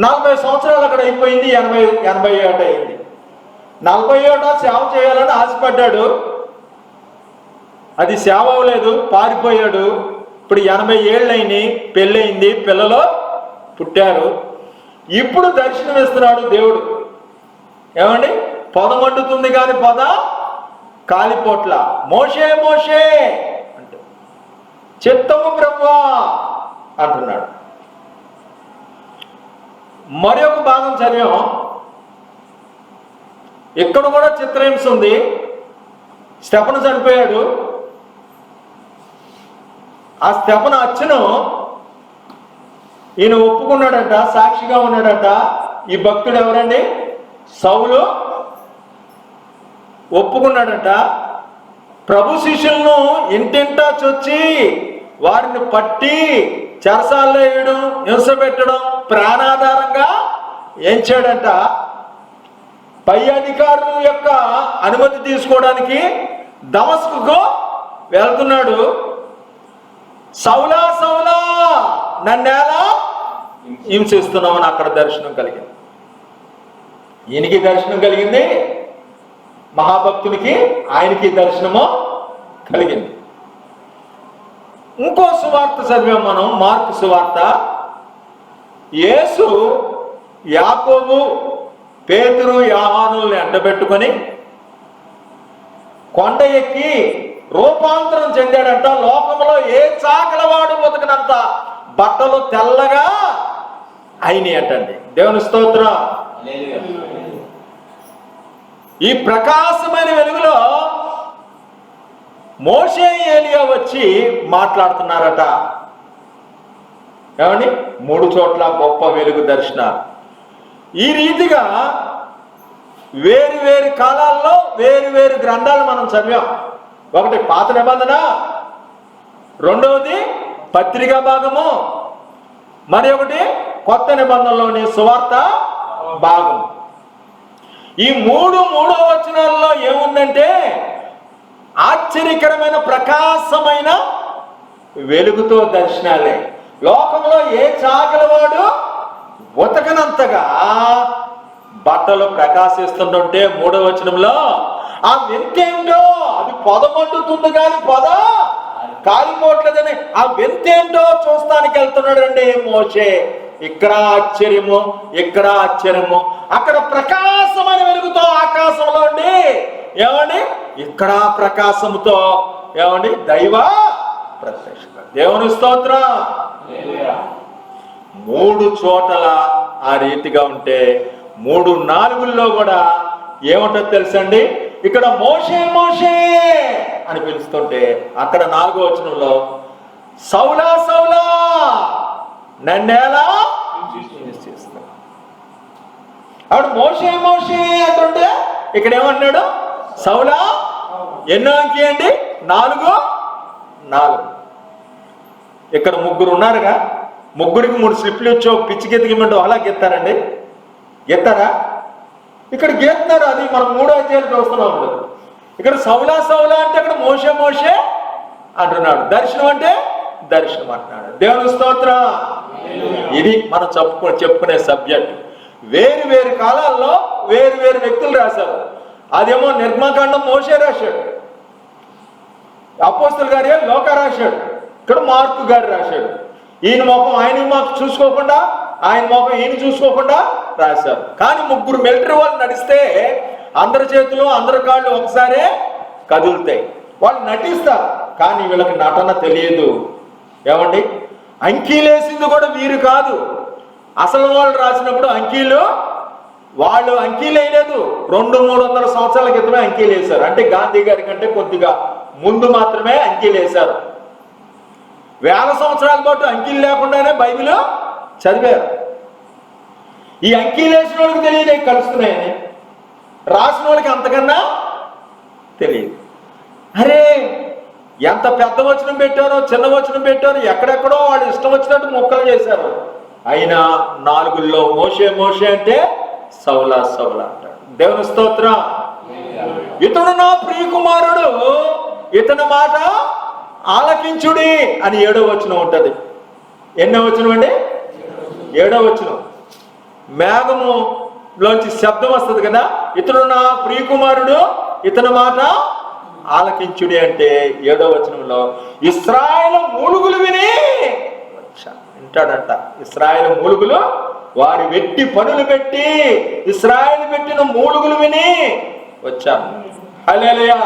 40 సంవత్సరాలు అక్కడ అయిపోయింది. 80 ఏట అయింది. 40 ఏట సేవ చేయాలని ఆశపడ్డాడు. అది సేవ అవ్వలేదు, పారిపోయాడు. ఇప్పుడు 80 ఏళ్ళు అయినాయి, పెళ్ళయింది, పిల్లలు పుట్టారు. ఇప్పుడు దర్శనం ఇస్తున్నాడు దేవుడు. ఏమండి? పొద మండుతుంది కానీ పొద కాలిపోట్ల. మోషే మోషే అంటే చిత్తము ప్రభువా అంటున్నాడు. మరి ఒక భాగం చదివాం. ఇక్కడ కూడా చిత్రహింస ఉంది. స్టెఫను చనిపోయాడు. ఆ స్టెఫను అచ్చును ఈయన ఒప్పుకున్నాడట, సాక్షిగా ఉన్నాడట. ఈ భక్తుడు ఎవరండి? సౌలు ఒప్పుకున్నాడట. ప్రభు శిష్యులను ఇంటింటా చొచ్చి వారిని పట్టి చెరసాల్లో వేయడం, హింస పెట్టడం ప్రాణాధారంగా ఎంచాడంట. పై అధికారుల యొక్క అనుమతి తీసుకోవడానికి దమస్కుకు వెళ్తున్నాడు. సౌలా సౌలా నన్నేలా హింసిస్తున్నామని అక్కడ దర్శనం కలిగింది. ఈయనకి దర్శనం కలిగింది, మహాభక్తునికి ఆయనకి దర్శనము కలిగింది. ఇంకో సువార్త చదివాం మనం, మార్కు సువార్త. యేసు యాకోబు, పేతురు, యోహానుల్ని అడ్డబెట్టుకొని కొండ ఎక్కి రూపాంతరం చెందాడంట. లోకంలో ఏ చాకలవాడు బతకనంత బట్టలు తెల్లగా అయినాయి అంటండి. దేవుని స్తోత్రం. ఈ ప్రకాశమైన వెలుగులో మోషే, ఏలియా వచ్చి మాట్లాడుతున్నారట. ఏమండి? 3 చోట్ల గొప్ప వెలుగు దర్శనాలు. ఈ రీతిగా వేరు వేరు కాలాల్లో వేరు వేరు గ్రంథాలు మనం చదివాం. ఒకటి పాత నిబంధన, రెండవది పత్రికా భాగము, మరి ఒకటి కొత్త నిబంధనలోని సువార్త భాగం. ఈ మూడో వచనాల్లో ఏముందంటే ఆశ్చర్యకరమైన ప్రకాశమైన వెలుగుతో దర్శనాలే. లోకంలో ఏ చాకలవాడు ఉతకనంతగా బట్టలు ప్రకాశిస్తుంటే 3వ వచనంలో ఆ వెంతేంటో, అది పొద మండుతుంది కానీ పొద కాలిపోట్లేదని ఆ వెంతేంటో చూస్తానికి వెళ్తున్నాడు అండి మోషే. ఇక్కడ ఆశ్చర్యము, ఇక్కడ ఆశ్చర్యము. అక్కడ ప్రకాశమైన వెలుగుతో ఆకాశంలో ఉండి ఏమండి, ఇక్కడ ప్రకాశముతో ఏమండి దైవ ప్రత్యక్ష. దేవుని స్తోత్రం. 3 చోటల ఆ రీతిగా ఉంటే 3-4లో కూడా ఏమంటో తెలుసండి, ఇక్కడ మోషే మోషే అని పిలుస్తుంటే అక్కడ 4వ వచనంలో సౌలా సౌలా నన్నేలా హింసిస్తున్నావు. అప్పుడు మోషే మోషే అంటుంటే ఇక్కడ ఏమన్నాడు? సౌలా. ఎన్నో అంకి అండి? 4. ఇక్కడ 3 ఉన్నారుగా, 3కి 3 స్లిప్లు ఇచ్చో పిచ్చి గెతికిమంటూ అలా గెత్తారండి? గెత్తారా? ఇక్కడ గీస్తున్నారు. అది మనం 3వ అధ్యాయాలు చూస్తున్నాం. ఇక్కడ సౌలా సౌలా అంటే అక్కడ మోషే మోషే అంటున్నాడు. దర్శనం అంటే దర్శనం అంటున్నాడు. దేవుని స్తోత్రం. ఇది మనం చెప్పుకునే సబ్జెక్ట్. వేరు వేరు కాలాల్లో వేరు వేరు వ్యక్తులు రాశారు. అదేమో నిర్మాకాండం మోషే రాశాడు, అపోస్తలుల గారు లోకా రాశాడు, ఇక్కడ మార్కు గారు రాశాడు. ఈయన ముఖం ఆయన మాకు చూసుకోకుండా, ఆయన ముఖం ఈయన చూసుకోకుండా రాశారు. కానీ 3 మిలిటరీ వాళ్ళు నడిస్తే అందరి చేతులు అందరి కాళ్ళు ఒకసారే కదులుతాయి. వాళ్ళు నటిస్తారు కానీ వీళ్ళకి నటన తెలియదు. ఏమండి? అంకీలేసింది కూడా వీరు కాదు. అసలు వాళ్ళు రాసినప్పుడు వాళ్ళు అంకీలు వేయలేదు. 200-300 సంవత్సరాల క్రితమే అంకీలు వేశారు. అంటే గాంధీ గారి కంటే కొద్దిగా ముందు మాత్రమే అంకీలు వేశారు. 1000 సంవత్సరాల పాటు అంకీలు లేకుండానే బైబిల్ చదివారు. ఈ అంకీలు వేసిన వాళ్ళకి తెలియదు కలుస్తున్నాయని, రాసిన వాళ్ళకి అంతకన్నా తెలియదు. అరే ఎంత పెద్ద వచనం పెట్టారో చిన్న వచనం పెట్టారో ఎక్కడెక్కడో వాళ్ళు ఇష్టం వచ్చినట్టు మొక్కలు చేశారు. అయినా 4లో మోషే మోషే అంటే సౌలా సౌలా అంటాడు. దేవుని స్తోత్రం. ఇతడు నా ప్రియకుమారుడు, ఇతని మాట ఆలకించుడి అని 7వ వచనం ఉంటది. ఎన్నో వచనం అండి? 7వ వచనం. మేఘములోంచి శబ్దం వస్తుంది కదా, ఇతడు నా ప్రియకుమారుడు, ఇతని మాట ఆలకించుడి అంటే 7వ వచనంలో ఇశ్రాయేలు మూలుగులు విని వింటాడంట. ఇశ్రాయేలు మూలుగులు, వారి వెట్టి పనులు పెట్టి ఇశ్రాయేలు పెట్టిన మూలుగులు విని వచ్చాను. హల్లెలూయా.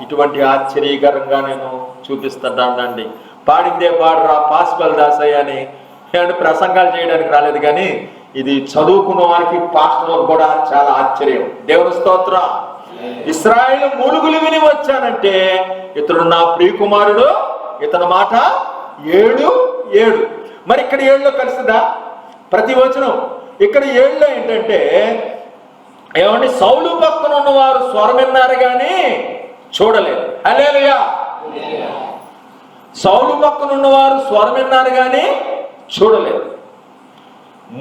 ఇటువంటి ఆశ్చర్యకరంగా నేను చూపిస్తానండి. పాడిందే పాడరా పాసిబల్ దాసయ్య అని ప్రసంగాలు చేయడానికి రాలేదు, కానీ ఇది చదువుకున్న వారికి పాస్టర్లకు కూడా చాలా ఆశ్చర్యం. దేవుని స్తోత్రం. ఇశ్రాయేలు మూలుగులు విని వచ్చానంటే ఇతడు నా ప్రియకుమారుడు, ఇతని మాట 7:7. మరి ఇక్కడ 7లో కలిసిదా ప్రతి వచనం? ఇక్కడ 7లో ఏంటంటే ఏమండి, సౌలు పక్కన ఉన్నవారు స్వరం విన్నారు కానీ చూడలేదు. హల్లెలూయా. సౌలు పక్కన ఉన్నవారు స్వరం విన్నారు కానీ చూడలేదు.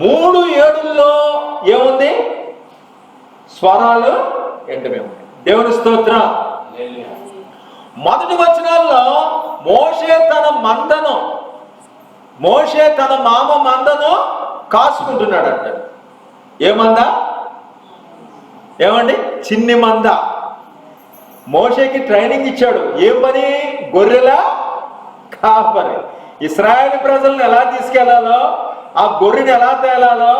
3:7లో ఏముంది? స్వరాలు ఏంటమే ఉంది. దేవుని స్తోత్రం. మొదటి వచనాల్లో మోషే తన మామ మందను కాసుకుంటున్నాడు అంట. ఏ మంద? ఏమండి, చిన్ని మంద. మోషేకి ట్రైనింగ్ ఇచ్చాడు. ఏం పని? గొర్రెల కాపరి. ఇశ్రాయేలు ప్రజలను ఎలా తీసుకెళ్లాలో, ఆ గొర్రెని ఎలా తేలాలో,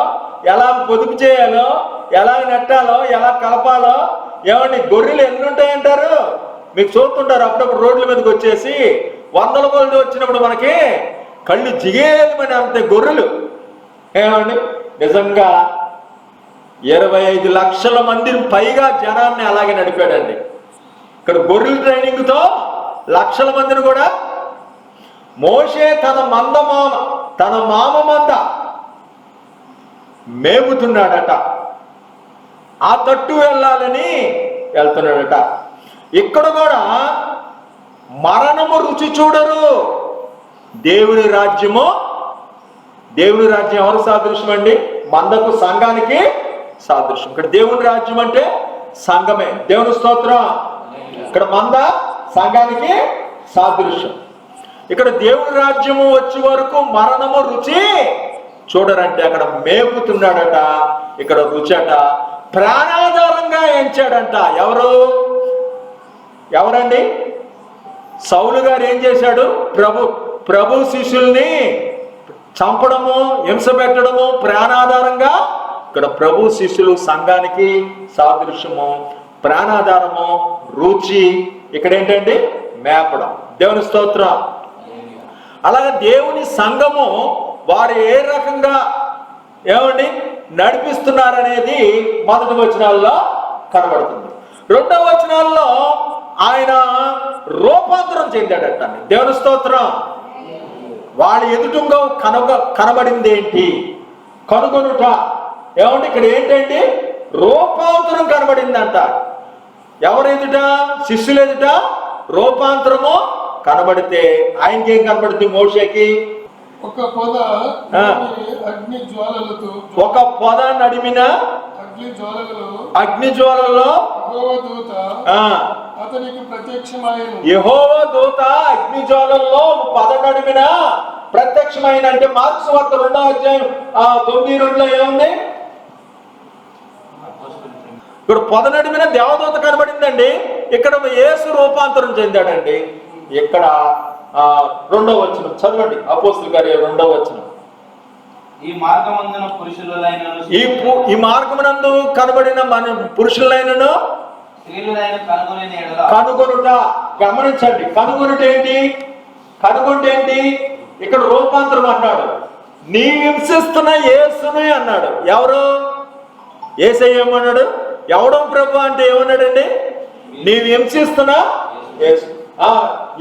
ఎలా పొదుపు చేయాలో, ఎలా నెట్టాలో, ఎలా కలపాలో. ఏమండి, గొర్రెలు ఎన్ని ఉంటాయంటారు? మీకు చూస్తుంటారు అప్పుడప్పుడు రోడ్ల మీదకి వచ్చేసి 100 కొలది వచ్చినప్పుడు మనకి కళ్ళు జిగేయమని అంతే గొర్రెలు. ఏమండి, నిజంగా 25 లక్షల మందిని పైగా జనాన్ని అలాగే నడిపాడండి. ఇక్కడ గొర్రెల ట్రైనింగ్తో లక్షల మందిని కూడా. మోషే తన మామ మంద మేపుతున్నాడట. ఆ తట్టు వెళ్ళాలని వెళ్తున్నాడట. ఇక్కడ కూడా మరణము రుచి చూడరు. దేవుని రాజ్యం ఎవరు సాదృశ్యం అండి? మందకు, సంఘానికి సాదృశ్యం. ఇక్కడ దేవుని రాజ్యం అంటే సంఘమే. దేవుని స్తోత్రం. ఇక్కడ మంద సంఘానికి సాదృశ్యం. ఇక్కడ దేవుని రాజ్యము వచ్చే వరకు మరణము రుచి చూడరంటే అక్కడ మేపుతున్నాడట. ఇక్కడ రుచట ప్రాణాధారంగా ఎంచాడంట. ఎవరండి? సౌలు గారు ఏం చేశాడు? ప్రభు శిష్యుల్ని చంపడము, హింస పెట్టడము ప్రాణాధారంగా. ఇక్కడ ప్రభు శిష్యులు సంఘానికి సాదృశ్యము. ప్రాణాధారము, రుచి. ఇక్కడ ఏంటండి? మేపడం. దేవుని స్తోత్రం. అలాగే దేవుని సంఘము వారు ఏ రకంగా ఏమండి నడిపిస్తున్నారనేది మొదటి వచనాల్లో కనబడుతుంది. 2వ వచనాల్లో ఆయన రూపాంతరం చెందాడట. దేవుని స్తోత్రం. వాళ్ళ ఎదుటంగా కనబడింది ఏంటి? కనుగొనుట. ఏమంటే ఇక్కడ ఏంటంటే రూపాంతరం కనబడిందంట. ఎవరు ఎదుట? శిష్యులు ఎదుట రూపాంతరము కనబడితే ఆయనకి ఏం కనబడుతుంది? మోషేకి ఒక పొద అగ్ని జ్వాలలతో, ఒక పొద నడిమిన అగ్ని జ్వాలలో అతనికి ప్రత్యక్షమాయెను. యెహోవా దూత అగ్ని జ్వాలల్లో పొద నడిమిన ప్రత్యక్షమైన. అంటే మార్క్స్ వార్త 2వ అధ్యాయం 9:2లో ఏముంది? ఇక్కడ పొద నడిమిన దేవదూత కనబడిందండి. ఇక్కడ యేసు రూపాంతరం చెందాడండి. ఇక్కడ 2వ వచనం చదవండి. అపోస్తలుల కార్యాలు 2వ వచనం. ఈ మార్గమందున పురుషులైనను ఈ మార్గమునందు కనబడిన మన పురుషులైనను స్త్రీలైన కనుగొనుట. గమనించండి, కనుగొనుట ఏంటి? కనుగొంటే ఏంటి? ఇక్కడ రూపాంతరం అన్నాడు. నీ హింసిస్తున్న యేసుని అన్నాడు. ఎవరు? యేసయ్య ఏమన్నాడు? ఎవడం ప్రభు అంటే ఏమన్నాడండి? నీవు హింసిస్తున్నా యేసు.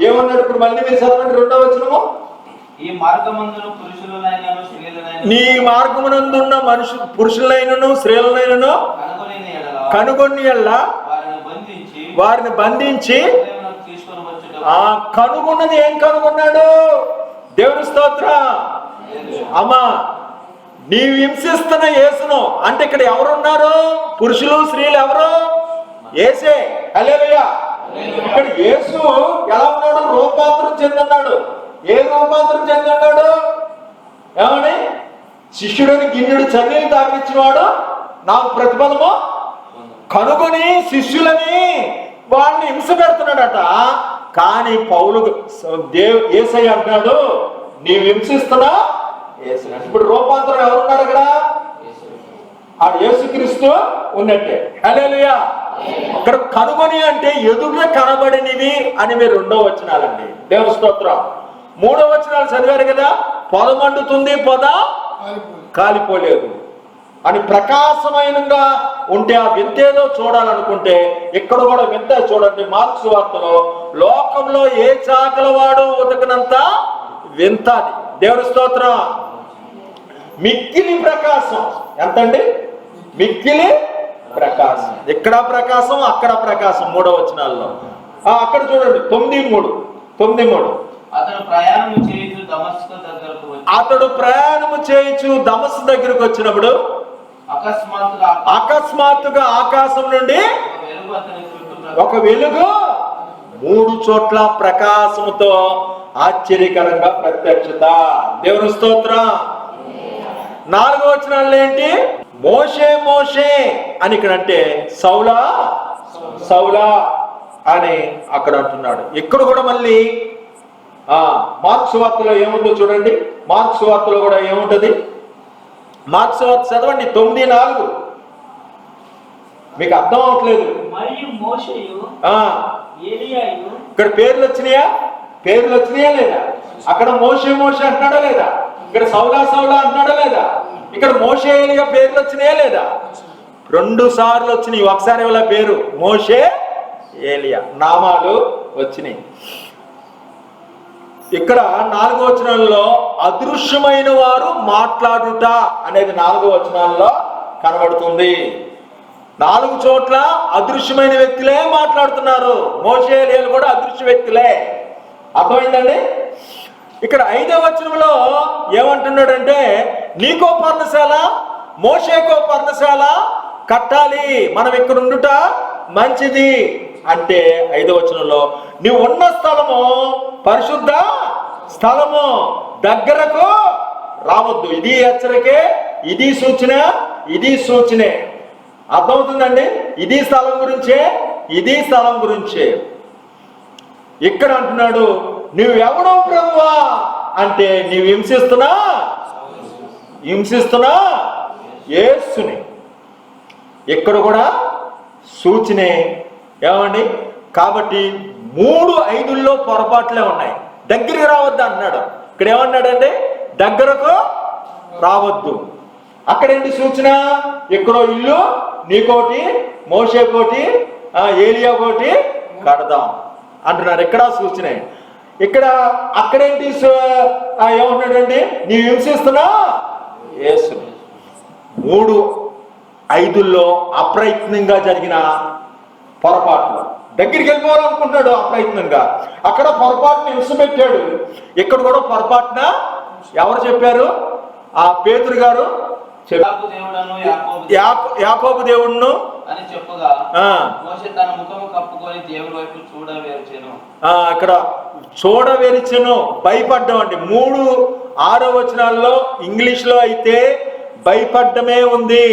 ఏమన్నాడు? ఇప్పుడు మళ్ళీ మీరు చదవండి 2వ వచనము. ఈ మార్గమందున పురుషులైనను స్త్రీలైనను నీ మార్గమునందున్న పురుషులైనను స్త్రీలైనను కనుగొని ఎల్లా వారిని బంధించి కనుగొన్నది ఏం కనుగొన్నాడు? దేవుని స్తోత్రం. అమ్మా, నీవు హింసిస్తున్న యేసును అంటే ఇక్కడ ఎవరున్నారు? పురుషులు స్త్రీలు ఎవరు? యేసే. హల్లెలూయా. ఇక్కడ యేసు ఎలా ఉన్నాడు? రూపాంతరం చెందన్నాడు. ఏ రూపాంతరం చెందన్నాడు? ఏమని? శిష్యుడిని గిన్నెడు చన్నీళ్ళు తాగించిన వాడు నాకు ప్రతిఫలము కనుగొని శిష్యులని వాళ్ళని హింస పెడుతున్నాడట. కానీ పౌలు యేసయ్య అంటున్నాడు, నీవు హింసిస్తున్నా యేసయ్య. ఇప్పుడు రూపాంతరం ఎవరున్నాడు అక్కడ? ఆ యేసుక్రీస్తు ఉన్నట్టే. హల్లెలూయా. అక్కడ కనుగొని అంటే ఎదుట కనబడినవి అని మీరు 2వ వచనాలండి. దేవుని స్తోత్రం. 3వ వచనాలు చదివారు కదా, పొద మండుతుంది పొద కాలిపోలేదు అని. ప్రకాశమైనగా ఉంటే ఆ వింతేదో చూడాలనుకుంటే ఇక్కడ కూడా వింత చూడండి. మార్కు సువార్తలో లోకంలో ఏ చాకలవాడు ఉతకనంత వింత అది. దేవుని స్తోత్రం. మిక్కిలి ప్రకాశం. ఎంతండి? మిక్కిలి ప్రకాశం. ఇక్కడ ప్రకాశం, అక్కడ ప్రకాశం. 3వ వచనాల్లో అక్కడ చూడండి 9:3. అతడు ప్రయాణము చేయుచు దమస్కు దగ్గరకు వచ్చినప్పుడు అకస్మాత్తుగా ఆకాశం నుండి ఒక వెలుగు 3 చోట్ల ప్రకాశముతో ఆశ్చర్యకరంగా ప్రత్యక్షత. దేవుని స్తోత్రం. 4వ వచనాల్లో ఏంటి? మోషే మోషే అని ఇక్కడ అంటే సౌలా సౌలా అని అక్కడ అంటున్నాడు. ఇక్కడ కూడా మళ్ళీ మార్కు సువార్తలో ఏముందో చూడండి. మార్కు సువార్తలో కూడా ఏముంటది? మార్కు సువార్త చదవండి 9:4. మీకు అర్థం అవట్లేదు. ఇక్కడ పేర్లు వచ్చినాయా లేదా? అక్కడ మోషే మోషే అంటున్నాడా లేదా? ఇక్కడ సౌలా సౌలా అంటున్నాడా లేదా? ఇక్కడ మోషే ఏలియా పేర్లు వచ్చినాయా లేదా? 2 సార్లు వచ్చినాయి. ఒకసారి వాళ్ళ పేరు మోషే ఏలియా నామాలు వచ్చినాయి. ఇక్కడ 4వ వచనంలో అదృశ్యమైన వారు మాట్లాడుట అనేది 4వ వచనాల్లో కనబడుతుంది. 4 చోట్ల అదృశ్యమైన వ్యక్తులే మాట్లాడుతున్నారు. మోషే ఏలియాలు కూడా అదృశ్య వ్యక్తులే. అర్థమైందండి? ఇక్కడ 5వ వచనంలో ఏమంటున్నాడంటే, నీకో పర్ణశాల మోషేకో పర్ణశాల కట్టాలి, మనం ఇక్కడ ఉండుట మంచిది అంటే 5వ వచనంలో నీవు ఉన్న స్థలము పరిశుద్ధ స్థలము, దగ్గరకు రావద్దు. ఇది హెచ్చరికే, ఇది సూచన, ఇది సూచనే. అర్థమవుతుందండి? ఇది స్థలం గురించే, ఇది స్థలం గురించే. ఇక్కడ అంటున్నాడు, నువ్వెవడో ప్రభువా అంటే నీవు హింసిస్తున్నా యేసుని. ఇక్కడ కూడా సూచనే. ఏమండి? కాబట్టి 3:5లో పొరపాట్లే ఉన్నాయి. దగ్గరికి రావద్దు అన్నాడు. ఇక్కడ ఏమన్నాడంటే దగ్గరకు రావద్దు. అక్కడేంటి సూచన? ఎక్కడో ఇల్లు నీకోటి, మోషే కోటి, ఏలియా కోటి కడదాం అంటున్నారు. ఇక్కడ సూచన. ఇక్కడ అక్కడేంటి ఏమన్నాడండి? నీ హింసిస్తున్నా యేసుని. 3:5లో అప్రయత్నంగా జరిగిన పొరపాట్లు. దగ్గరికి వెళ్ళిపోవాలనుకుంటాడు అప్రయత్నంగా, అక్కడ పొరపాటును హింసపెట్టాడు. ఇక్కడ కూడా పొరపాటున ఎవరు చెప్పారు? పేతురు గారు యాకోబు దేవుడును అని చెప్పగా మోషే తన ముఖము కప్పుకొని దేవుని వైపు ఇక్కడ చూడవెరిచెను, భయపడ్డం అండి. 3-6 వచనాల్లో ఇంగ్లీష్లో అయితే భయపడ్డమే ఉంది.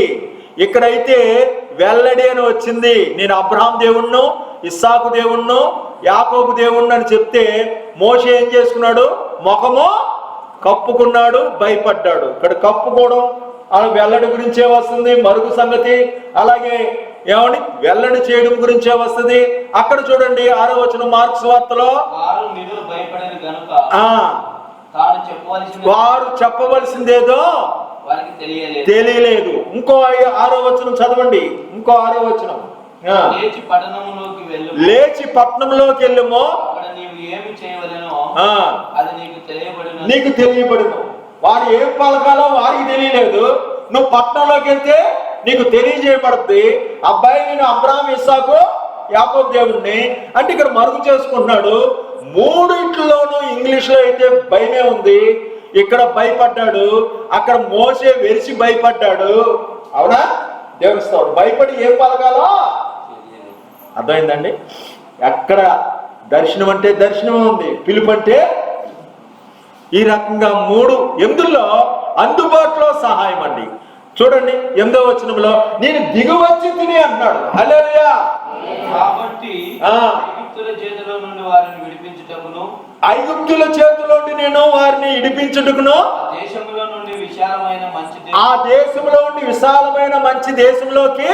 ఇక్కడైతే వెల్లడి అని వచ్చింది. నేను అబ్రహాం దేవుణ్ణు, ఇస్సాకు దేవుణ్ణు, యాకోబు దేవుణ్ణు అని చెప్తే మోషే ఏం చేసుకున్నాడు? ముఖము కప్పుకున్నాడు, భయపడ్డాడు. ఇక్కడ కప్పుకోవడం వెల్లడి గురించే వస్తుంది. మరుగు సంగతి అలాగే ఏమని వెల్లడి చేయడం గురించే వస్తుంది. అక్కడ చూడండి 6వ వచనం మార్కు సువార్తలో వారు చెప్పవలసిందేదో తెలియలేదు. ఇంకో 6వ వచనం చదవండి. ఇంకో 6వ వచనం లేచి పట్టణంలోకి వెళ్ళమో నీకు తెలియబడును. వారు ఏం పలకాలో వారికి తెలియలేదు. నువ్వు పట్టణంలోకి వెళ్తే నీకు తెలియజేయబడుతుంది. అబ్బాయి నేను అబ్రహాం, ఇస్సాకు, యాకోబు దేవుణ్ణి అంటే ఇక్కడ మరుగు చేసుకుంటున్నాడు. 3 ఇంగ్లీష్లో అయితే భయమే ఉంది. ఇక్కడ భయపడ్డాడు, అక్కడ మోసే వెరిసి భయపడ్డాడు. అవునా? దేవునిస్తాడు. భయపడి ఏం పలకాలో అర్థమైందండి. ఎక్కడ దర్శనం అంటే దర్శనం ఉంది, పిలుపు అంటే ఈ రకంగా 3:8 అందుబాటులో సహాయం అండి. చూడండి 8వ వచనంలో నేను దిగువచ్చి తిని అన్నాడు. హల్లెలూయా. కాబట్టి ఆ. ఐగుప్తుల చేతిలో నుండి వారిని విడిపించుటకును, ఐగుప్తుల చేతిలోండి నేను వారిని ఇడిపించుటకును, ఆ దేశంలో నుండి విశాలమైన మంచి ఆ దేశంలో నుండి విశాలమైన మంచి దేశంలోకి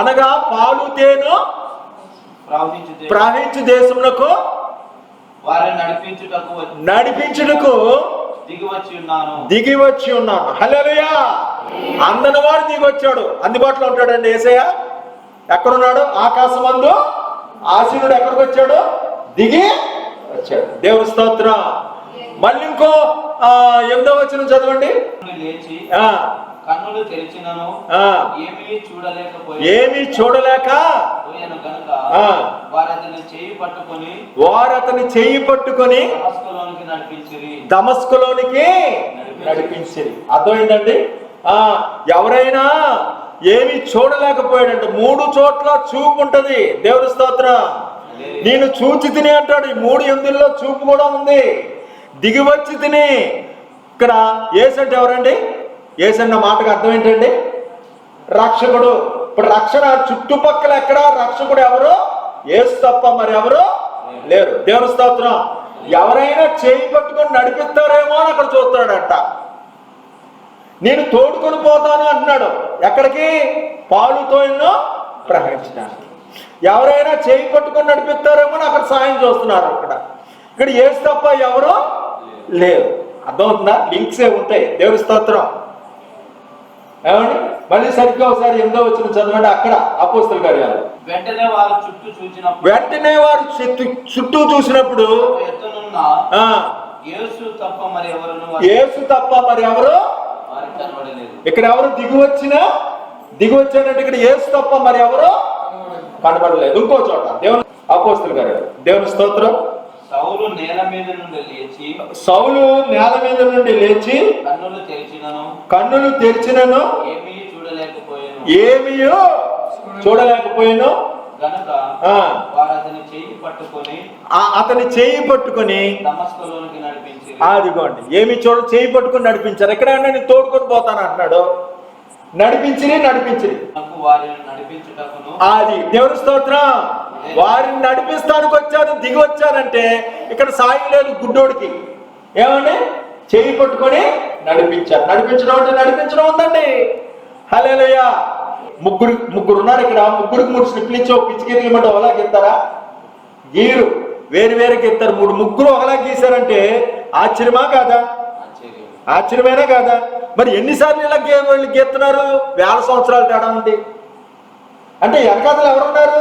అనగా పాలు తేనె ప్రవహించు దేశములకు వారిని నడిపించుటకు దిగి వచ్చి ఉన్నాను. హల్లెలూయా. అందరి వాడు దిగి వచ్చాడు. అందుబాటులో ఉంటాడండి యేసయ్య. ఎక్కడున్నాడు? ఆకాశమందు ఆసీనుడు ఎక్కడికి వచ్చాడు? దిగి వచ్చాడు. దేవుని స్తోత్రం. మళ్ళీ ఇంకో 8వ వచనం చదవండి. లేచి కన్నులు తెరిచినను ఏమీ చూడలేక వారు అతని చెయ్యి పట్టుకొని దమస్కులోనికి నడిపించిరి. అర్థమైందండి? ఎవరైనా ఏమి చూడలేకపోయాడంటే 3 చోట్ల చూపు ఉంటది. దేవుని స్తోత్రం. నేను చూచి తిని అంటాడు. ఈ 3:8లో చూపు కూడా ఉంది. దిగి వచ్చి తిని. ఇక్కడ యేసు అంటే ఎవరండి? యేసు అన్న మాటకు అర్థం ఏంటండి? రక్షకుడు. ఇప్పుడు రక్షణ చుట్టుపక్కల ఎక్కడ రక్షకుడు ఎవరు? యేసు తప్ప మరి ఎవరు లేరు. దేవుని స్తోత్రం. ఎవరైనా చేయి పట్టుకొని నడిపిస్తారేమో అని అక్కడ చూస్తున్నాడంట. నేను తోడుకొని పోతాను అంటున్నాడు. ఎక్కడికి? పాలుతో ఎన్నో ప్రవహించడానికి. ఎవరైనా చేయి పట్టుకొని నడిపిస్తారేమో అని అక్కడ సాయం చూస్తున్నారు. ఇక్కడ యేసు తప్ప ఎవరు లేరు. అర్థమవుతుందా? లింక్సే ఉంటాయి. దేవుని స్తోత్రం. ఏమండి? మళ్ళీ సరిగ్గా ఒకసారి 8వ వచనం చదవండి. అక్కడ అపోస్తల కార్యాలు. వెంటనే వారు చుట్టూ చూసినప్పుడు యేసు తప్ప మరి ఎవరు ఇక్కడ ఎవరు దిగివచ్చానంటే ఇక్కడ యేసు తప్ప మరి ఎవరు కనబడలేదు. ఇంకో చోట దేవుని అపోస్తల కార్యాలు. దేవుని స్తోత్రం. సౌలు నేల మీద నుండి లేచి కన్నులు తెరిచినను ఏమీ చూడలేకపోయాను గనుక అతని చేయి పట్టుకొని దమస్కులోనికి నడిపించారు. అదిగోండి, ఏమి చేయి పట్టుకొని నడిపించారు. ఎక్కడైనా నేను తోడుకొని పోతాను అంటున్నాడు. నడిపించిరి. అది దేవుని స్తోత్రం. వారిని నడిపిస్తానికి వచ్చాను, దిగి వచ్చానంటే ఇక్కడ సాయం లేదు గుడ్డోడికి. ఏమండి? చేయి పట్టుకొని నడిపించారు. నడిపించడం ఉందండి. హల్లెలూయా. ముగ్గురు ఉన్నారు ఇక్కడ. ముగ్గురికి 3 స్లిప్లు ఇచ్చి ఒక పిచ్చికి ఎదిగమంటే ఒకలా గీస్తారా? గీరు. వేరు గీస్తారు. ముగ్గురు ఒకలా గీశారంటే ఆశ్చర్యమా కాదా? ఆశ్చర్యమేనా కాదా? మరి ఎన్నిసార్లు ఇలా వీళ్ళు గీస్తున్నారు? 1000 సంవత్సరాలు తేడా ఉంది అంటే వెనకాతలు ఎవరున్నారు?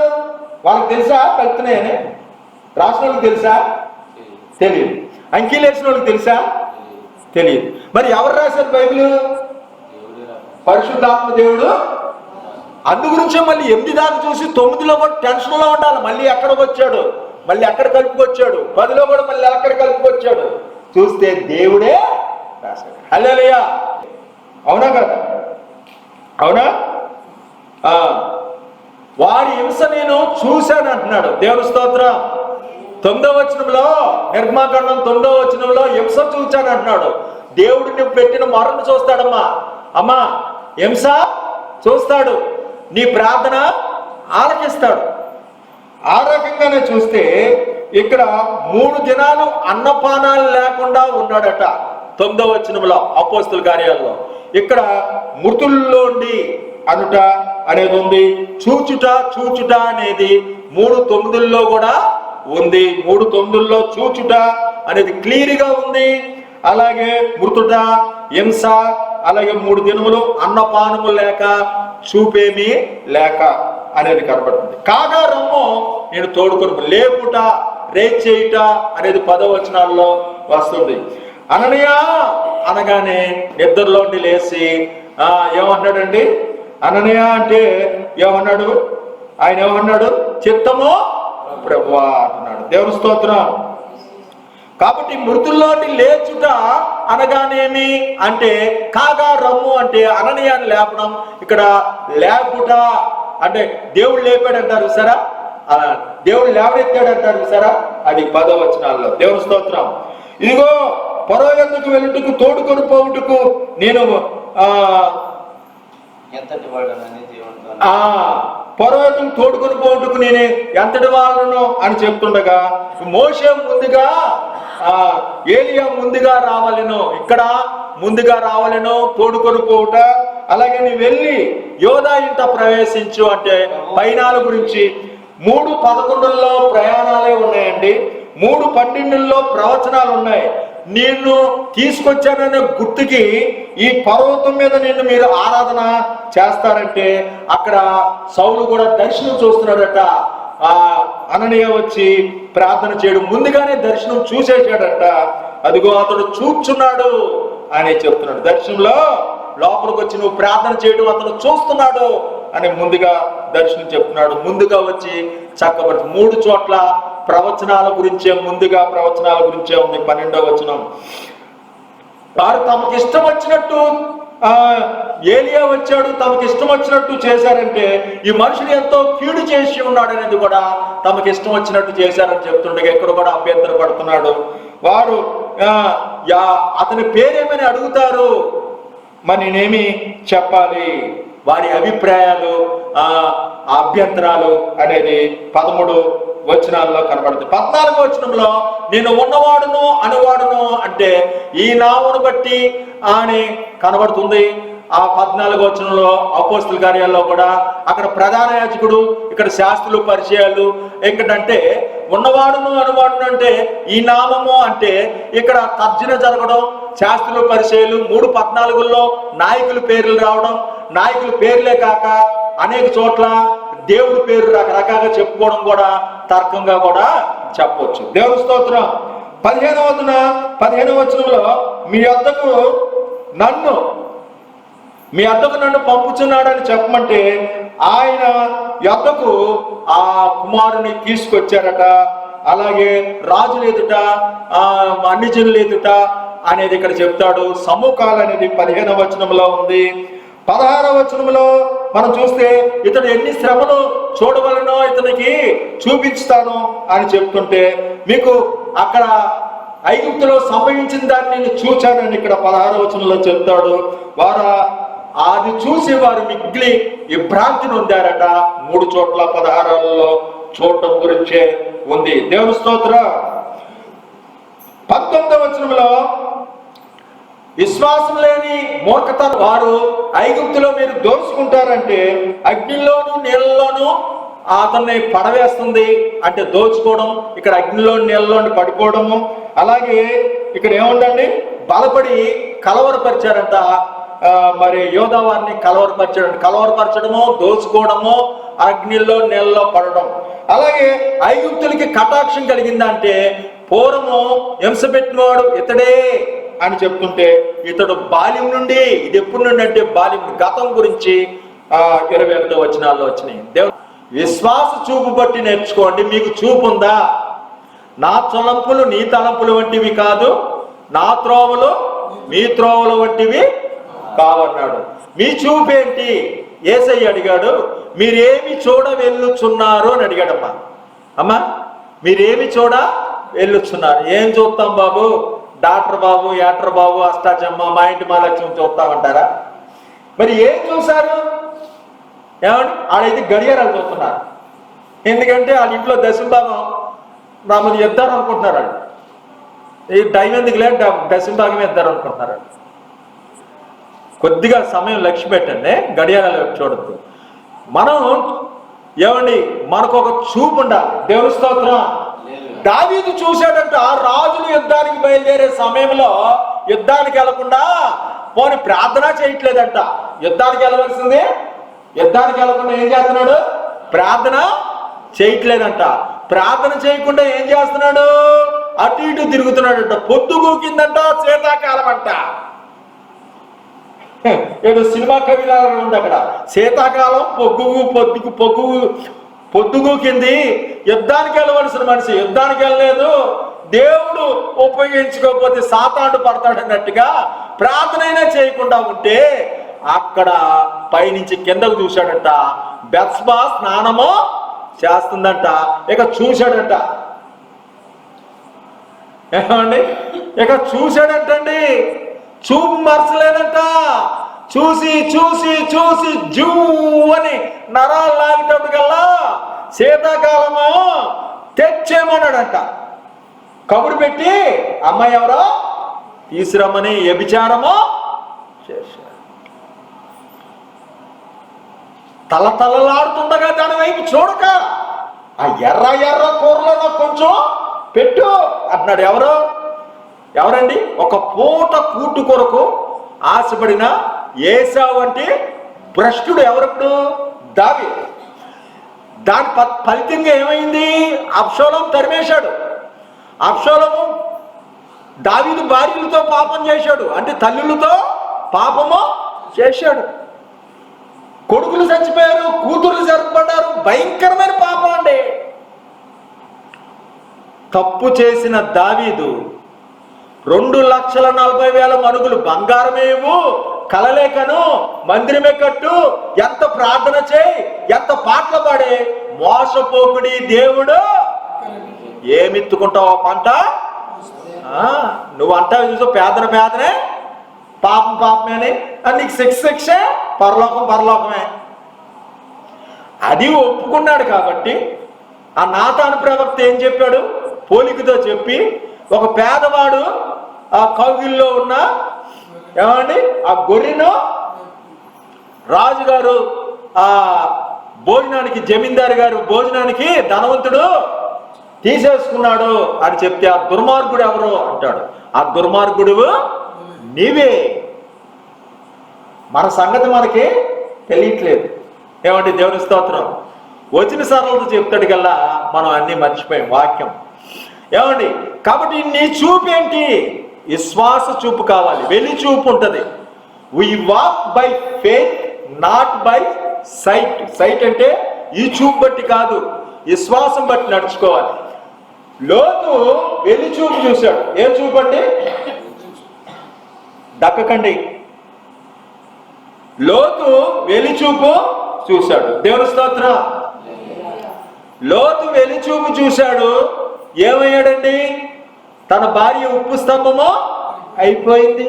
వాళ్ళకి తెలుసా కలుపుతున్నాయని? రాసిన వాళ్ళకి తెలుసా? తెలియదు. అంకీలు వేసిన వాళ్ళకి తెలుసా? తెలియదు. మరి ఎవరు రాశారు బైబిల్? పరిశుద్ధాత్మ దేవుడు. అందు గురించే మళ్ళీ 8 దాకా చూసి 9లో కూడా టెన్షన్లో ఉండాలి. మళ్ళీ ఎక్కడికి వచ్చాడు, మళ్ళీ ఎక్కడ కలుపుకొచ్చాడు, 10లో కూడా మళ్ళీ ఎక్కడ కలుపుకొచ్చాడు చూస్తే దేవుడే రాశాడు. హల్లెలూయా. అవునా కదా? అవునా? వారి హింస నేను చూశాను అంటున్నాడు. దేవుని స్తోత్రం. 9వ వచనంలో, నిర్గమాకాండం 9వ వచనంలో హింస చూచాను అంటున్నాడు. దేవుడిని పెట్టిన మొరను చూస్తాడమ్మా. అమ్మా, హింస చూస్తాడు, నీ ప్రార్థన ఆలకిస్తాడు. ఆ రకంగానే చూస్తే ఇక్కడ 3 దినాలు అన్నపానాలు లేకుండా ఉన్నాడట 9వ వచనంలో అపోస్తల కార్యాల్లో. ఇక్కడ మృతుల్లోండి అనుట అనేది ఉంది. చూచుట అనేది 3:9లో కూడా ఉంది. 3:9లో చూచుట అనేది క్లియర్గా ఉంది. అలాగే మృతుట, హింస, అలాగే 3 దినములు అన్నపానము లేక, చూపేమీ లేక అనేది కనబడుతుంది. కాగా రమ్ము నేను తోడుకొని, లేపుట, రేచేయుట అనేది 10వ వచనాల్లో వస్తుంది. అననీయా అనగానే నిద్రలోండి లేచి ఏమన్నాడండి? అననీయా అంటే ఏమన్నాడు? ఆయన ఏమన్నాడు? చిత్తము ప్రభువా అంటున్నాడు. దేవుని స్తోత్రం. కాబట్టి మృతుల్లోని లేచుట అనగానేమి అంటే, కాగా రమ్ము అంటే అననీయాన్ని లేపడం. ఇక్కడ లేపుట అంటే దేవుడు లేపాడంటారు సరా, దేవుడు లేవనెత్తాడంటారు సరా, అది 10వ వచనాల్లో. దేవుని స్తోత్రం. ఇదిగో ఫరో యొద్దకు వెళ్ళుటకు తోడుకొని పోవుటకు నేను ఎంతటి వాడనని దేవునితో ఫరో యొద్దకు తోడుకొని పోవుటకు నేను ఎంతటి వాళ్ళను అని చెప్తుండగా మోషే ముందుగా ఏలియా ముందుగా రావాలను, ఇక్కడ ముందుగా రావాలను తోడుకొని పోవుట. అలాగే నీ వెళ్ళి యోధా ఇంట ప్రవేశించు అంటే పైనాల గురించి 3:11 ప్రయాణాలే ఉన్నాయండి, 3:12 ప్రవచనాలు ఉన్నాయి. నిన్ను తీసుకొచ్చాననే గుర్తుకి ఈ పర్వతం మీద నిన్ను మీరు ఆరాధన చేస్తారంటే అక్కడ సౌలు కూడా దర్శనం చూస్తున్నాడట. అననీయ వచ్చి ప్రార్థన చేయడం ముందుగానే దర్శనం చూసేసాడట. అదిగో అతడు చూచున్నాడు అని చెప్తున్నాడు. దర్శనంలో లోపలికి వచ్చి నువ్వు ప్రార్థన చేయడం అతను చూస్తున్నాడు అని ముందుగా దర్శనం చెప్తున్నాడు. ముందుగా వచ్చి చక్కబడి 3 చోట్ల ప్రవచనాల గురించే, ముందుగా ప్రవచనాల గురించే ఉంది. 12వ వచనం, వారు తమకు ఇష్టం వచ్చినట్టు ఏలియా వచ్చాడు, తమకు ఇష్టం వచ్చినట్టు చేశారంటే ఈ మనుషుడు ఎంతో కీడు చేసి ఉన్నాడు అనేది కూడా తమకు ఇష్టం వచ్చినట్టు చేశారని చెప్తుండగా ఇక్కడ కూడా అభ్యంతర పడుతున్నాడు. వారు అతని పేరేమని అడుగుతారు, మరి నేనేమి చెప్పాలి? వారి అభిప్రాయాలు, అభ్యంతరాలు అనేది 13 వచనాల్లో కనబడుతుంది. 14వ వచనంలో నేను ఉన్నవాడును అనువాడును అంటే ఈ నామమును బట్టి అని కనబడుతుంది. ఆ 14వ వచనంలో అపోస్తల కార్యాల్లో కూడా అక్కడ ప్రధాన యాజకుడు, ఇక్కడ శాస్త్రులు పరిచయాలు. ఏంటంటే ఉన్నవాడును అనువాడును అంటే ఈ నామము అంటే ఇక్కడ తర్జన జరగడం, శాస్త్రులు పరిచయాలు. 3:14లో నాయకుల పేర్లు రావడం, నాయకుల పేర్లే కాక అనేక చోట్ల దేవుడి పేరు రకరకాలుగా చెప్పుకోవడం కూడా తర్కంగా కూడా చెప్పవచ్చు. దేవుని స్తోత్రం. 15వ వచనంలో మీ వద్దకు నన్ను పంపుచున్నాడని చెప్పమంటే ఆయన యొద్దకు ఆ కుమారుని తీసుకొచ్చారట. అలాగే రాజులు ఎదుట, అన్ని జనులు ఎదుట అనేది ఇక్కడ చెప్తాడు. సముఖాలు అనేది 15వ వచనంలో ఉంది. 16వ వచనంలో మనం చూస్తే ఇతడు ఎన్ని శ్రమలు చూడవలనో ఇతనికి చూపిస్తాను అని చెప్తుంటే మీకు అక్కడ ఐగుప్తులో సంభవించిన దాన్ని నేను చూచానని ఇక్కడ 16వ వచనంలో చెప్తాడు. వారు అది చూసి వారు మిగిలి విభ్రాంతిని పొందారట. 3 చోట్ల 16లో చూడటం గురించే ఉంది. దేవుని స్తోత్రం. 19వ వచనంలో విశ్వాసం లేని మూర్ఖతను వారు ఐగుప్తులో మీరు దోచుకుంటారంటే అగ్నిలోను నీళ్ళలోను అతన్ని పడవేస్తుంది అంటే దోచుకోవడం. ఇక్కడ అగ్నిలో నీళ్ళలోని పడిపోవడము. అలాగే ఇక్కడ ఏముందండి, బలపడి కలవరపరిచారంట. మరి యోధా వారిని కలవరపరచడము, దోచుకోవడము, అగ్నిలో నీళ్ళలో పడడం. అలాగే ఐగుప్తులకి కటాక్షం కలిగిందంటే పూర్వము హింస పెట్టినవాడు ఇతడే అని చెప్తుంటే ఇతడు బాల్యం నుండి, ఇది ఎప్పుడు నుండి అంటే బాల్యం, గతం గురించి 21వ వచనాల్లో వచ్చినాయి. దేవుడు విశ్వాస చూపు బట్టి నేర్చుకోండి. మీకు చూపు ఉందా? నా తలంపులు నీ తలంపులు వంటివి కాదు, నా త్రోవలు మీ త్రోవలు వంటివి కావన్నాడు. మీ చూపు ఏంటి? యేసయ్య అడిగాడు. మీరేమి చూడ వెళ్ళుచున్నారు అని అడిగాడమ్మా. అమ్మా మీరేమి చూడ వెళ్ళుచున్నారు? ఏం చూస్తాం బాబు? డాక్టర్ బాబు, యాక్టర్ బాబు, అష్టాచమ్మ, మా ఇంటి మహాలక్ష్మి చూస్తామంటారా? మరి ఏం చూశారు? ఏమండి, ఆడైతే గడియారాలు చూస్తున్నారు. ఎందుకంటే వాళ్ళ ఇంట్లో దశంభాగం రామది ఇద్దారు అనుకుంటున్నారు. వాళ్ళు ఈ టైం ఎందుకు లేదు, దశంభాగమే ఇద్దారు అనుకుంటున్నారు. కొద్దిగా సమయం లక్ష్య పెట్టండి, గడియారాలు చూడద్దు. మనం ఏమండి, మనకు ఒక చూపు ఉండాలి. దేవుని స్తోత్రం. దావీదు చూశాడంట, రాజులు యుద్ధానికి బయలుదేరే సమయంలో యుద్ధానికి వెళ్లకుండా పోని ప్రార్థన చేయట్లేదంట. యుద్ధానికి వెళ్ళవలసింది, యుద్ధానికి వెళ్ళకుండా ఏం చేస్తున్నాడు? ప్రార్థన చేయట్లేదంట. ప్రార్థన చేయకుండా ఏం చేస్తున్నాడు? అటు ఇటు తిరుగుతున్నాడంట. పొద్దుగూకిందంట, శీతాకాలం అంట. ఏదో సినిమా కవిలా ఉంది అక్కడ. శీతాకాలం పొద్దుగూకింది. యుద్ధానికి వెళ్ళవలసిన మనిషి యుద్ధానికి వెళ్ళలేదు. దేవుడు ఉపయోగించుకోకపోతే సాతాను పడతాడన్నట్టుగా ప్రార్థన అయినా చేయకుండా ఉంటే అక్కడ పైనుంచి కిందకు చూశాడంట. బెత్షెబా స్నానము చేస్తుందంట. ఇక చూశాడంట. ఏమండి, ఇక చూశాడంటండి, చూపు మరచలేదంట. చూసి చూసి చూసి జూ అని నరాలు లాగేటప్పటికల్లా శీతాకాలము తెచ్చేమన్నాడంట. కబురు పెట్టి అమ్మాయి ఎవరో తీసురమ్మని వ్యభిచారము చేశాడు. తలతలలాడుతుండగా దాని వైపు చూడక, ఆ ఎర్ర ఎర్ర కూరలో నాకు కొంచెం పెట్టు అంటున్నాడు. ఎవరండి? ఒక పూట కూటు కొరకు ఆశపడిన ఏసావు అంటే భ్రష్టుడు. ఎవరప్పుడు? దావీదు. దాని ఫలితంగా ఏమైంది? అబ్షాలోము తరిమేశాడు. అబ్షాలోము దావీదు భార్యలతో పాపం చేశాడు, అంటే తల్లులతో పాపము చేశాడు. కొడుకులు చచ్చిపోయారు, కూతుర్లు జరపబడ్డారు. భయంకరమైన పాపం అండి. తప్పు చేసిన దావీదు 2,40,000 మణుగులు బంగారమేవు, కలలేకను, మందిరమే కట్టు, ఎంత ప్రార్థన చేయి, ఎంత పాటలు పాడే, మోసపోకుడి దేవుడు ఏమిత్తుకుంటావు పంట. నువ్వు అంటావు చూసా, పేదనే పాపం పాపమే అని నీకు శిక్షే పరలోకమే. అది ఒప్పుకున్నాడు కాబట్టి ఆ నాతాను ప్రవక్త ఏం చెప్పాడు? పోలికతో చెప్పి, ఒక పేదవాడు ఆ కౌగిల్లో ఉన్న ఆ గొర్రెను రాజుగారు ఆ భోజనానికి, జమీందారు గారు భోజనానికి ధనవంతుడు తీసేసుకున్నాడు అని చెప్తే, ఆ దుర్మార్గుడు ఎవరు అంటాడు. ఆ దుర్మార్గుడు నీవే. మన సంగతి మనకి తెలియట్లేదు. ఏమంటే దేవుని స్తోత్రం. వచ్చిన సరళతో చెప్తాడు కల్లా మనం అన్ని మర్చిపోయాం వాక్యం. ఏమండి, కాబట్టి నీ చూపు ఏంటి? విశ్వాస చూపు కావాలి, వెలి చూపు ఉంటుంది. We walk by faith, not by sight. Sight అంటే ఈ చూపు బట్టి కాదు, విశ్వాసం బట్టి నడుచుకోవాలి. లోతు వెలి చూపు చూశాడు. ఏ చూపు అండి? దక్కకండి. లోతు వెలిచూపు చూశాడు. దేవుని స్తోత్రం. లోతు వెలిచూపు చూశాడు. ఏమయ్యాడండి? తన భార్య ఉప్పు స్తంభము అయిపోయింది.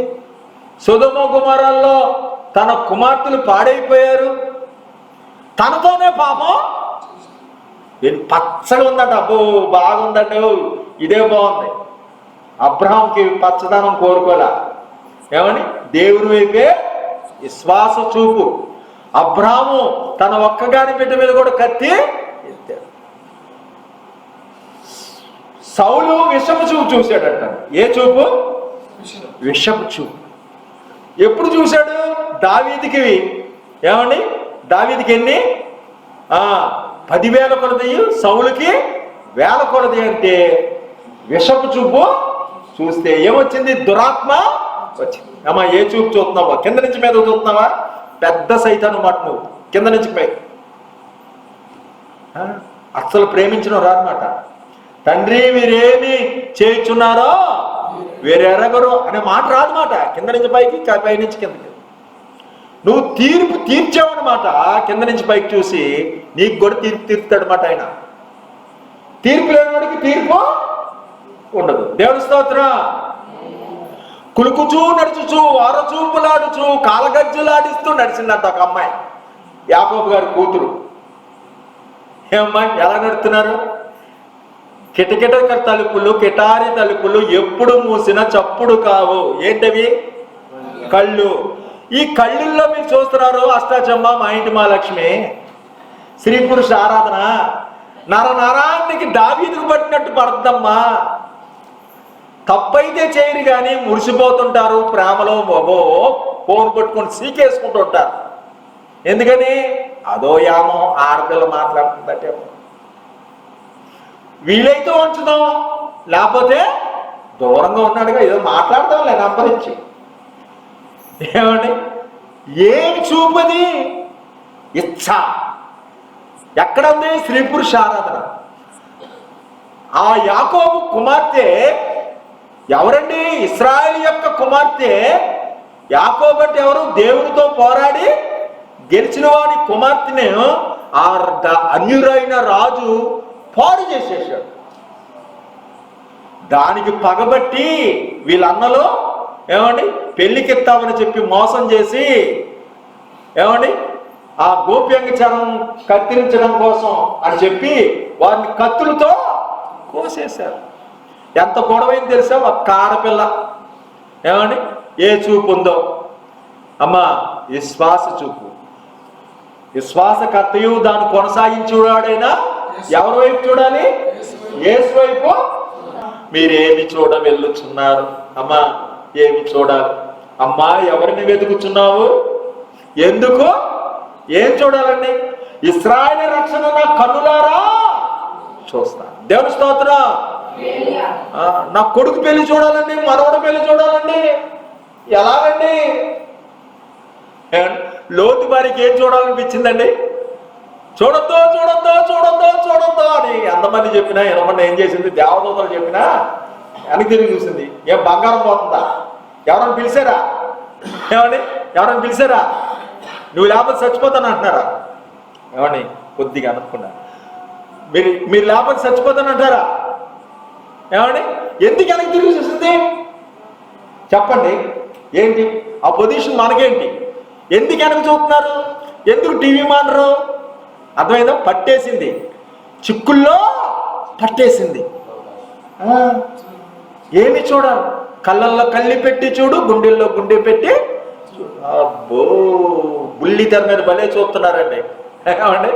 సొదొమ గుమరాల్లో తన కుమార్తెలు పాడైపోయారు. తనతోనే పాపం పచ్చగా ఉందంట. అబ్బో బాగుందండి, ఇదే బాగుంది. అబ్రహాంకి పచ్చదనం కోరుకోలే. ఏమని? దేవుని వైపే విశ్వాస చూపు. అబ్రహాము తన ఒక్కగాని బిడ్డ మీద కూడా కత్తి ఎత్తాడు. సౌలు విషపు చూపు చూశాడట. ఏ చూపు? విషపు చూపు. ఎప్పుడు చూశాడు? దావీదుకి. ఏమండి? దావీదుకి ఎన్ని? 10,000 కొలది, సౌలుకి 1,000 కొలది. అంటే విషపు చూపు చూస్తే ఏమొచ్చింది? దురాత్మ వచ్చింది. అమ్మా, ఏ చూపు చూస్తున్నావా? కింద నుంచి మీద చూస్తున్నావా? పెద్ద సైతాను మాట నువ్వు, కింద నుంచి పై. అస్సలు ప్రేమించిన రానమాట. తండ్రి వీరేమి చేయుచున్నారో వీరెరగరు అనే మాట రాదన్నమాట. కింద నుంచి పైకి, పై నుంచి కిందకి. నువ్వు తీర్పు తీర్చావన్నమాట. కింద నుంచి పైకి చూసి నీకు కూడా తీర్పు తీర్పుతాడనమాట ఆయన. తీర్పు లేనివాడికి తీర్పు ఉండదు. దేవుని స్తోత్రం. కులుకుచూ నడుచుచూ, అరచూపులాడుచూ, కాలగజ్జులాడిస్తూ నడిచిందంట ఒక అమ్మాయి, యాకోబు గారి కూతురు. ఏమమ్మాయి ఎలా నడుతున్నారు? కిటకిట తలుపులు, కిటారి తలుపులు ఎప్పుడు మూసిన చప్పుడు కావు. ఏంటవి? కళ్ళు. ఈ కళ్ళుల్లో మీరు చూస్తున్నారు అష్టాచమ్మ, మా ఇంటి మహాలక్ష్మి, స్త్రీ పురుష ఆరాధన. నరానికి దావీదుకు పట్టినట్టు పడద్దమ్మా. తప్పైతే చేయరు కానీ మురిసిపోతుంటారు ప్రేమలో. ఫోన్ పట్టుకొని సీకేసుకుంటూ ఉంటారు. ఎందుకని? అదో యామో, ఆడపిల్ల మాట్లాడుతుందటే. వీలైతే ఉంచుదాం, లేకపోతే దూరంగా ఉన్నాడుగా ఏదో మాట్లాడతాంలే నంబర్ ఇచ్చి. ఏమండి? ఏమి చూపది? ఇచ్చ. ఎక్కడ ఉంది? స్త్రీ పురుష ఆరాధన. ఆ యాకోబు కుమార్తె ఎవరండి? ఇశ్రాయేలు యొక్క కుమార్తె. యాకోబు అంటే ఎవరు? దేవునితో పోరాడి గెలిచిన వాడి కుమార్తెని ఆ అన్యురైన రాజు పాడు చేసేసాడు. దానికి పగబట్టి వీళ్ళన్నలో ఏమండి పెళ్లికెత్తామని చెప్పి మోసం చేసి ఏమండి ఆ గోప్యంగచరం కత్తిరించడం కోసం అని చెప్పి వారిని కత్తులతో కోసేశారు. ఎంత గొడవైంది తెలుసా? ఒక ఆడపిల్ల ఏమండి ఏ చూపు ఉందో అమ్మా, విశ్వాస చూపు. విశ్వాసకర్తయు దాన్ని కొనసాగించేవాడైనా ఎవరి వైపు చూడాలి? యేసు వైపు. మీరేమి చూడ వెళ్ళుచున్నారు? అమ్మా ఏమి చూడాలి? అమ్మా ఎవరిని వెతుకుచున్నావు? ఎందుకు? ఏం చూడాలండి? ఇశ్రాయేలు రక్షణ నా కన్నులారా చూస్తా. దేవుని స్తోత్రం. నా కొడుకు పెళ్లి చూడాలండి, మనవడు పెళ్లి చూడాలండి. ఎలాగండి? లోతు వారికి ఏం చూడాలనిపించిందండి? చూడొద్దు చూడొద్దు చూడొద్దు చూడొద్దు అని ఎంతమంది చెప్పినా ఎనమంది ఏం చేసింది? దేవదూతలు చెప్పినా వెనక్కి తిరిగి చూసింది. ఏం బంగారం పోతుందా? ఎవరైనా పిలిచారా? ఏమండి ఎవరైనా పిలిచారా? నువ్వు లేకపోతే చచ్చిపోతాను అంటున్నారా? ఏమండి కొద్దిగా అనుకున్నా, మీరు లేకపోతే చచ్చిపోతాను అంటారా? ఏమండి ఎందుకు వెనక్కి తిరిగి చూసింది? చెప్పండి. ఏంటి ఆ పొజిషన్? మనకేంటి? ఎందుకు వెనక చూస్తున్నారు? ఎందుకు టీవీ మానరు? అర్థమైందా? పట్టేసింది, చిక్కుల్లో పట్టేసింది. ఏమి చూడాలి? కళ్ళల్లో కళ్ళి పెట్టి చూడు, గుండెల్లో గుండె పెట్టి అబ్బో, బుల్లి తెర మీద భలే చూస్తున్నారండి. ఏమండి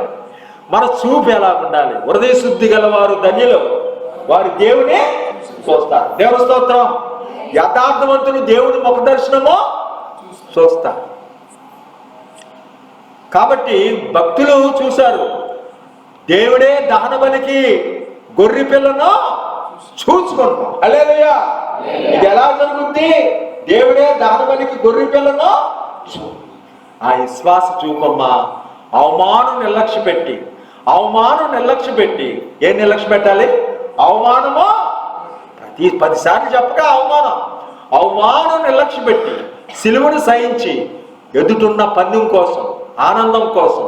మన చూపు ఎలా ఉండాలి? హృదయ శుద్ధి గలవారు ధన్యులు, వారి దేవుని చూస్తారు. దేవుని స్తోత్రం. యథార్థవంతులు దేవుని ముఖ దర్శనము చూస్తారు. కాబట్టి భక్తులు చూశారు, దేవుడే దహన బలికి గొర్రె పిల్లను చూసుకుంటాం. హల్లెలూయా. ఇది ఎలా జరుగుద్ది? దేవుడే దహన బలికి గొర్రె పిల్లను ఆ విశ్వాస చూపమ్మా. అవమానం నిర్లక్ష్య పెట్టి, అవమానం నిర్లక్ష్య పెట్టి, ఏం నిర్లక్ష్య పెట్టాలి? అవమానము 10 సార్లు చెప్పక అవమానం నిర్లక్ష్య పెట్టి సిలువను సహించి ఎదుటున్న పందెం కోసం, ఆనందం కోసం,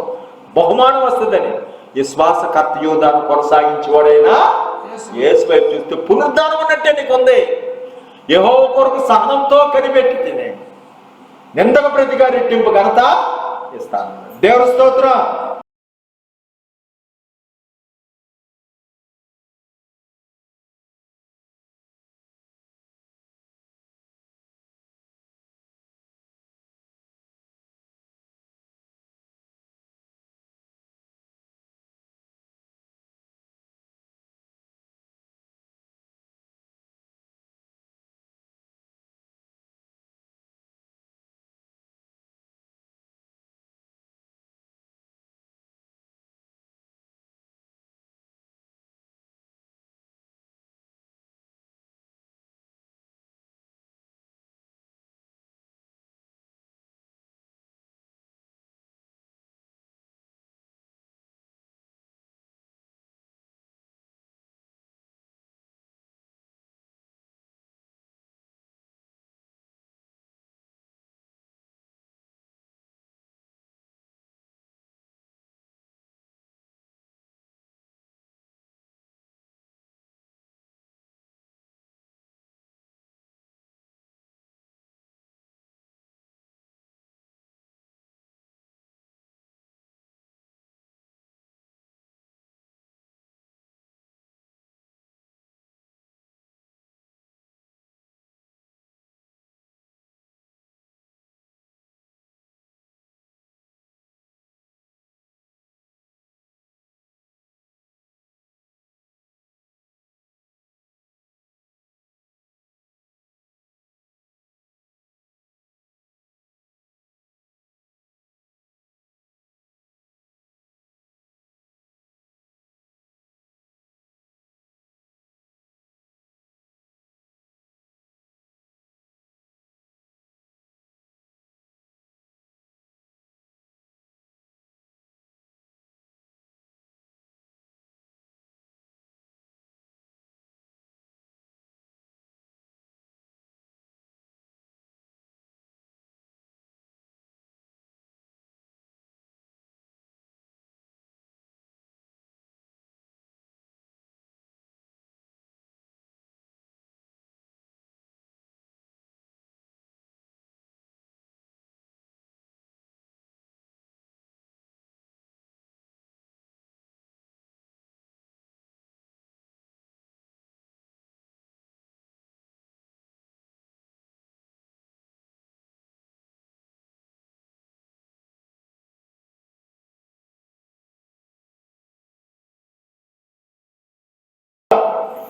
బహుమానం వస్తుందని విశ్వాసకర్తయు దాన్ని కొనసాగించేవాడైనా యేసు వైపు చూస్తే పునరుద్ధానం ఉన్నట్టే నీకు ఉంది. యెహోవా కొరకు సహనంతో కనిపెట్టి తినే నిందకు ప్రతిగా రెట్టింపు ఘనత ఇస్తాను. దేవుని స్తోత్రం.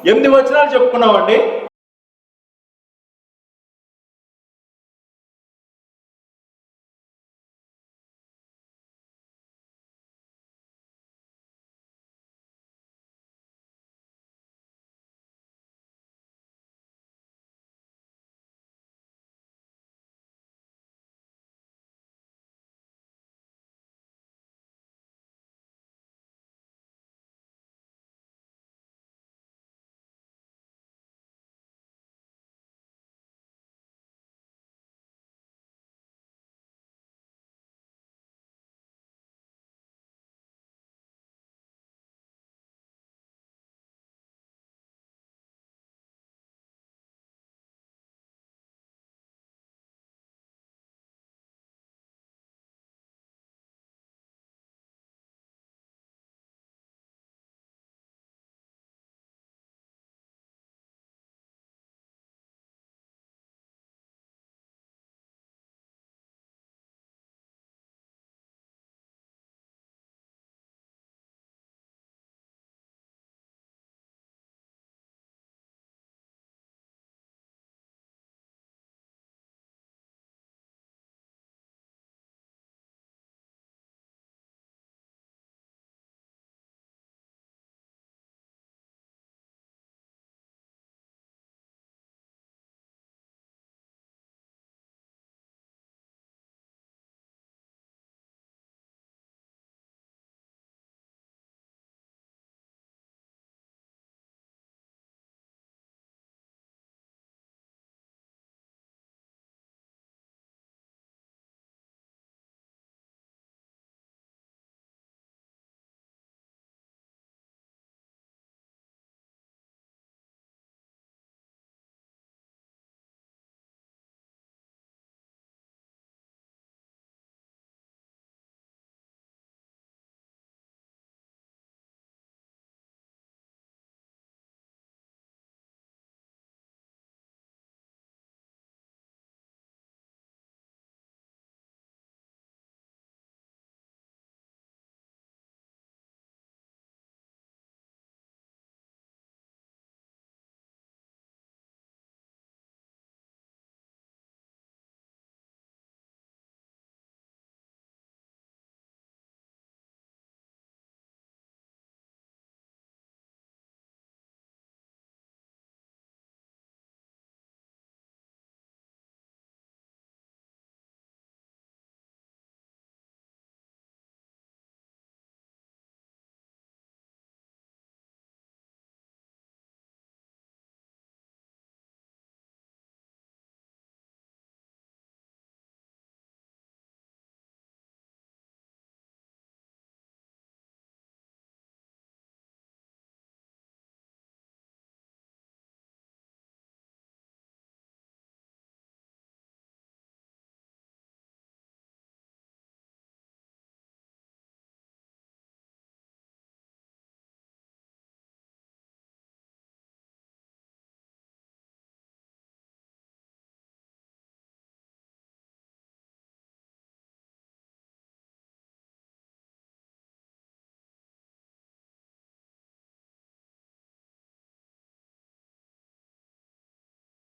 8 వచనాలు చెప్పుకున్నామండి.